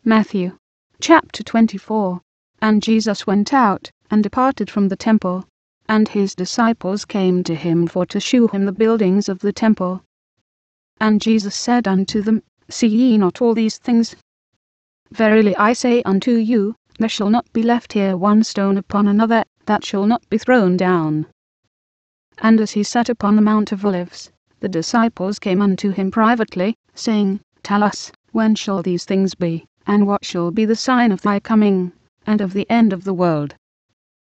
Matthew chapter 24. And Jesus went out, and departed from the temple. And his disciples came to him for to shew him the buildings of the temple. And Jesus said unto them, See ye not all these things? Verily I say unto you, there shall not be left here one stone upon another, that shall not be thrown down. And as he sat upon the Mount of Olives, the disciples came unto him privately, saying, Tell us, when shall these things be, and what shall be the sign of thy coming, and of the end of the world?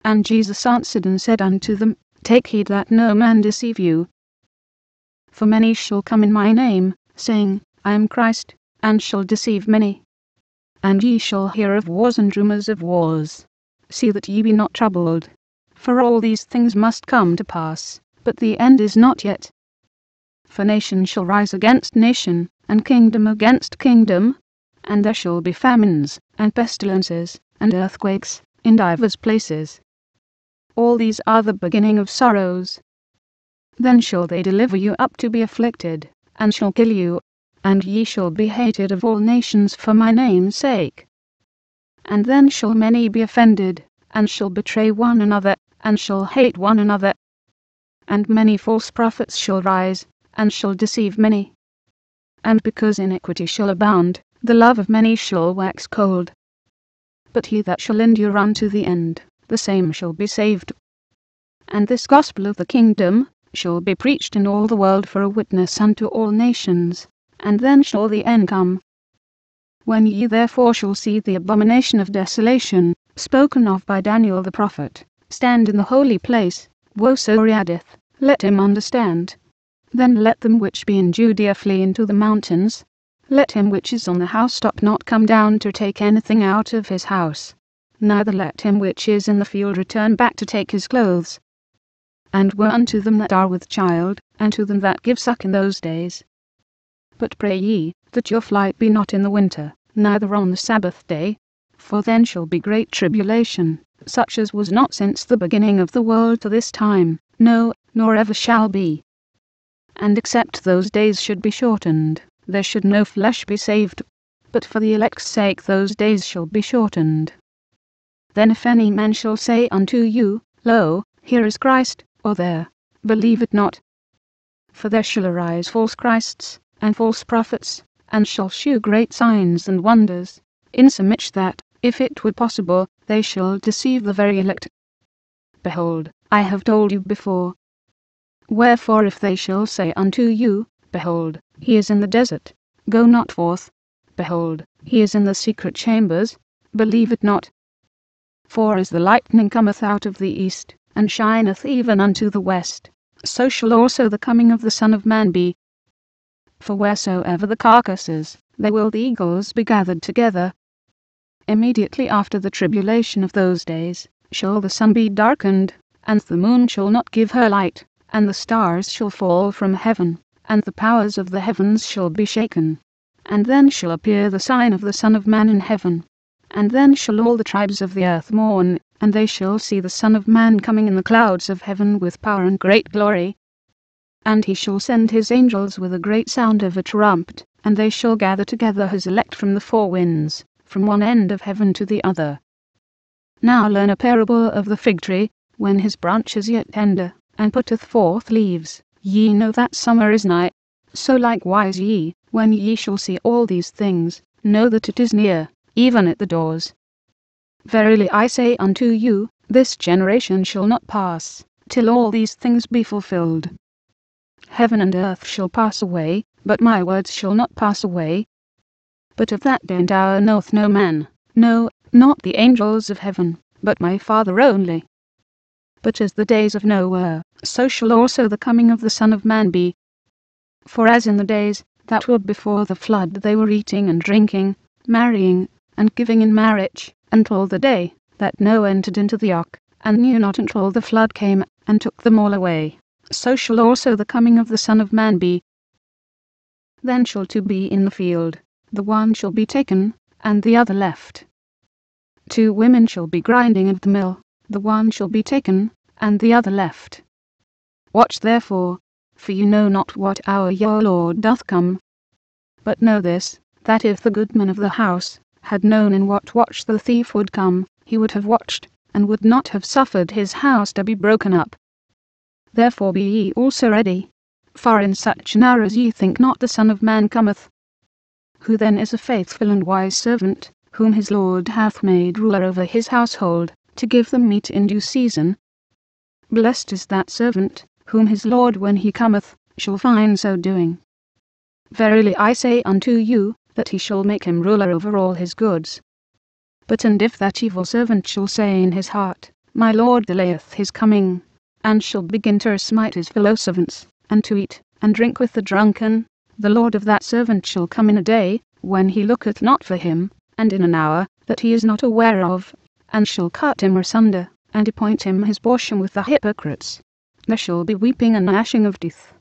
And Jesus answered and said unto them, Take heed that no man deceive you. For many shall come in my name, saying, I am Christ, and shall deceive many. And ye shall hear of wars and rumours of wars. See that ye be not troubled. For all these things must come to pass, but the end is not yet. For nation shall rise against nation, and kingdom against kingdom. And there shall be famines, and pestilences, and earthquakes, in divers places. All these are the beginning of sorrows. Then shall they deliver you up to be afflicted, and shall kill you, and ye shall be hated of all nations for my name's sake. And then shall many be offended, and shall betray one another, and shall hate one another. And many false prophets shall rise, and shall deceive many. And because iniquity shall abound, the love of many shall wax cold. But he that shall endure unto the end, the same shall be saved. And this gospel of the kingdom shall be preached in all the world for a witness unto all nations, and then shall the end come. When ye therefore shall see the abomination of desolation, spoken of by Daniel the prophet, stand in the holy place, whoso readeth, let him understand. Then let them which be in Judea flee into the mountains. Let him which is on the housetop not come down to take anything out of his house. Neither let him which is in the field return back to take his clothes. And woe unto them that are with child, and to them that give suck in those days. But pray ye, that your flight be not in the winter, neither on the Sabbath day. For then shall be great tribulation, such as was not since the beginning of the world to this time, no, nor ever shall be. And except those days should be shortened, there should no flesh be saved. But for the elect's sake those days shall be shortened. Then if any man shall say unto you, Lo, here is Christ, or there, believe it not. For there shall arise false Christs, and false prophets, and shall shew great signs and wonders, insomuch that, if it were possible, they shall deceive the very elect. Behold, I have told you before. Wherefore if they shall say unto you, Behold, he is in the desert, go not forth. Behold, he is in the secret chambers, believe it not. For as the lightning cometh out of the east, and shineth even unto the west, so shall also the coming of the Son of Man be. For wheresoever the carcass is, there will the eagles be gathered together. Immediately after the tribulation of those days, shall the sun be darkened, and the moon shall not give her light, and the stars shall fall from heaven, and the powers of the heavens shall be shaken. And then shall appear the sign of the Son of Man in heaven. And then shall all the tribes of the earth mourn, and they shall see the Son of Man coming in the clouds of heaven with power and great glory. And he shall send his angels with a great sound of a trumpet, and they shall gather together his elect from the four winds, from one end of heaven to the other. Now learn a parable of the fig tree. When his branch is yet tender, and putteth forth leaves, ye know that summer is nigh. So likewise ye, when ye shall see all these things, know that it is near, even at the doors. Verily I say unto you, this generation shall not pass, till all these things be fulfilled. Heaven and earth shall pass away, but my words shall not pass away. But of that day and hour knoweth no man, no, not the angels of heaven, but my Father only. But as the days of Noah were, so shall also the coming of the Son of Man be. For as in the days that were before the flood they were eating and drinking, marrying, and giving in marriage, until the day that Noah entered into the ark, and knew not until the flood came, and took them all away, so shall also the coming of the Son of Man be. Then shall two be in the field, the one shall be taken, and the other left. 2 women shall be grinding at the mill, the one shall be taken, and the other left. Watch therefore, for you know not what hour your Lord doth come. But know this, that if the goodman of the house had known in what watch the thief would come, he would have watched, and would not have suffered his house to be broken up. Therefore be ye also ready, for in such an hour as ye think not the Son of Man cometh. Who then is a faithful and wise servant, whom his Lord hath made ruler over his household, to give them meat in due season? Blessed is that servant, whom his Lord when he cometh, shall find so doing. Verily I say unto you, that he shall make him ruler over all his goods. But and if that evil servant shall say in his heart, My Lord delayeth his coming, and shall begin to smite his fellow servants, and to eat and drink with the drunken, the Lord of that servant shall come in a day, when he looketh not for him, and in an hour that he is not aware of, and shall cut him asunder, and appoint him his portion with the hypocrites. There shall be weeping and gnashing of teeth.